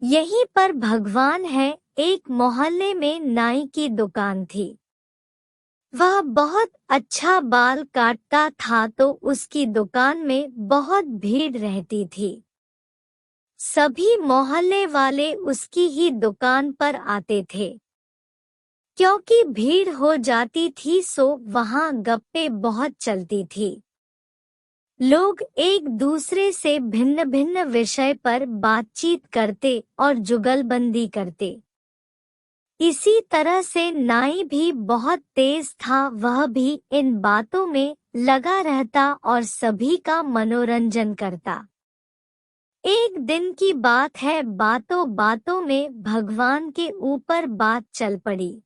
यहीं पर भगवान है। एक मोहल्ले में नाई की दुकान थी। वह बहुत अच्छा बाल काटता था तो उसकी दुकान में बहुत भीड़ रहती थी। सभी मोहल्ले वाले उसकी ही दुकान पर आते थे। क्योंकि भीड़ हो जाती थी सो वहाँ गप्पे बहुत चलती थी। लोग एक दूसरे से भिन्न भिन्न विषय पर बातचीत करते और जुगलबंदी करते। इसी तरह से नाई भी बहुत तेज था, वह भी इन बातों में लगा रहता और सभी का मनोरंजन करता। एक दिन की बात है, बातों बातों में भगवान के ऊपर बात चल पड़ी।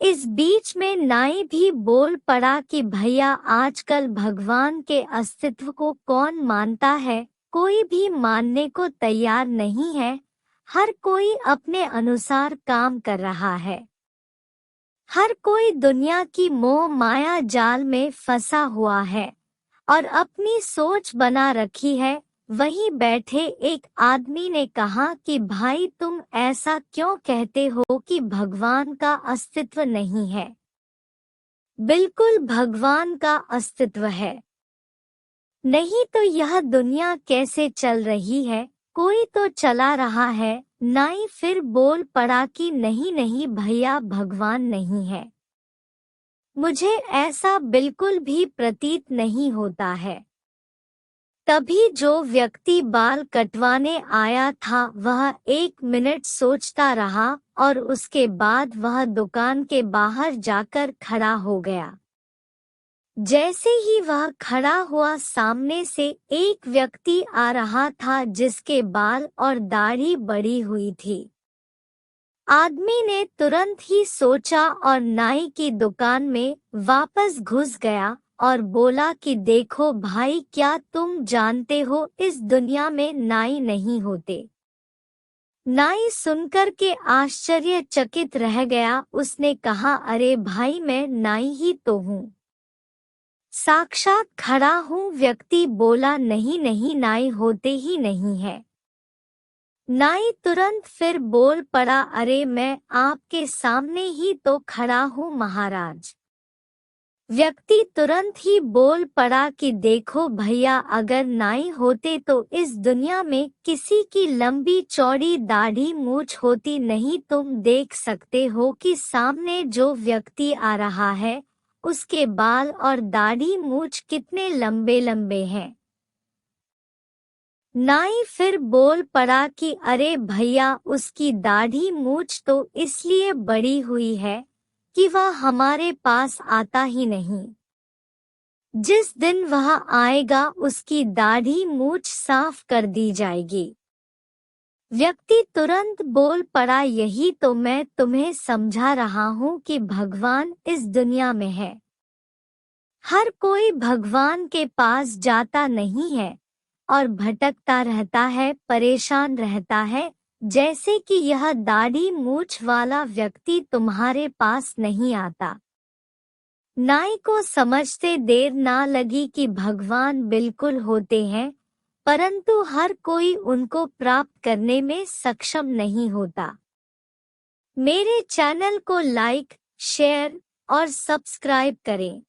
इस बीच में नाई भी बोल पड़ा कि भैया, आजकल भगवान के अस्तित्व को कौन मानता है? कोई भी मानने को तैयार नहीं है। हर कोई अपने अनुसार काम कर रहा है। हर कोई दुनिया की मोह माया जाल में फंसा हुआ है और अपनी सोच बना रखी है। वहीं बैठे एक आदमी ने कहा कि भाई, तुम ऐसा क्यों कहते हो कि भगवान का अस्तित्व नहीं है? बिल्कुल भगवान का अस्तित्व है। नहीं तो यह दुनिया कैसे चल रही है? कोई तो चला रहा है। नाई फिर बोल पड़ा कि नहीं नहीं भैया, भगवान नहीं है। मुझे ऐसा बिल्कुल भी प्रतीत नहीं होता है। तभी जो व्यक्ति बाल कटवाने आया था वह 1 मिनट सोचता रहा और उसके बाद वह दुकान के बाहर जाकर खड़ा हो गया। जैसे ही वह खड़ा हुआ, सामने से एक व्यक्ति आ रहा था जिसके बाल और दाढ़ी बड़ी हुई थी। आदमी ने तुरंत ही सोचा और नाई की दुकान में वापस घुस गया और बोला कि देखो भाई, क्या तुम जानते हो इस दुनिया में नाई नहीं होते? नाई सुनकर के आश्चर्यचकित रह गया। उसने कहा, अरे भाई, मैं नाई ही तो हूँ, साक्षात खड़ा हूँ। व्यक्ति बोला, नहीं नहीं, नाई होते ही नहीं है। नाई तुरंत फिर बोल पड़ा, अरे मैं आपके सामने ही तो खड़ा हूँ महाराज। व्यक्ति तुरंत ही बोल पड़ा कि देखो भैया, अगर नाई होते तो इस दुनिया में किसी की लंबी चौड़ी दाढ़ी मूछ होती नहीं। तुम देख सकते हो कि सामने जो व्यक्ति आ रहा है उसके बाल और दाढ़ी मूछ कितने लंबे लंबे हैं। नाई फिर बोल पड़ा कि अरे भैया, उसकी दाढ़ी मूछ तो इसलिए बड़ी हुई है कि वह हमारे पास आता ही नहीं। जिस दिन वह आएगा उसकी दाढ़ी मूछ साफ कर दी जाएगी। व्यक्ति तुरंत बोल पड़ा, यही तो मैं तुम्हें समझा रहा हूँ कि भगवान इस दुनिया में है। हर कोई भगवान के पास जाता नहीं है और भटकता रहता है, परेशान रहता है। जैसे कि यह दाढ़ी मूछ वाला व्यक्ति तुम्हारे पास नहीं आता। नाई को समझते देर ना लगी कि भगवान बिल्कुल होते हैं, परंतु हर कोई उनको प्राप्त करने में सक्षम नहीं होता। मेरे चैनल को लाइक, शेयर और सब्सक्राइब करें।